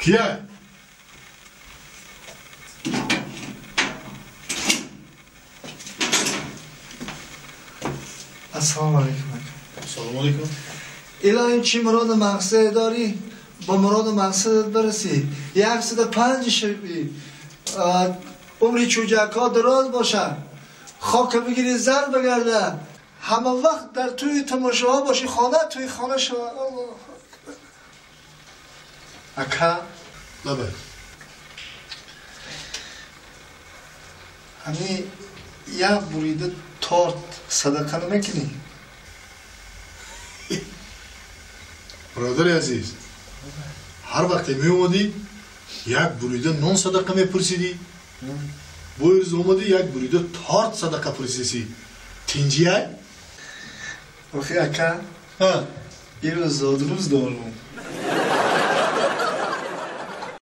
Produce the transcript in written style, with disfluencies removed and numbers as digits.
کیه؟ السلام علیکم. سلام علیکم. الان چی مراد مقصد داری؟ با مراد مقصد برسی. 105 شبی عمری چوجکا دراز باشه، خاک بگیری زر بگرده، همه وقت در توی تماشاها باشی، خانه توی خانه شو. اکا لبه همین یک بریده تارت صدقه نمیکنی؟ برادر عزیز، هر وقت می اومدی یک بریده نان صدقه میپرسیدی، بویرز اومدی یک بریده تارت صدقه پرسیدی. تینجیه؟ آخی اکا ها این روز زاد روز دارم.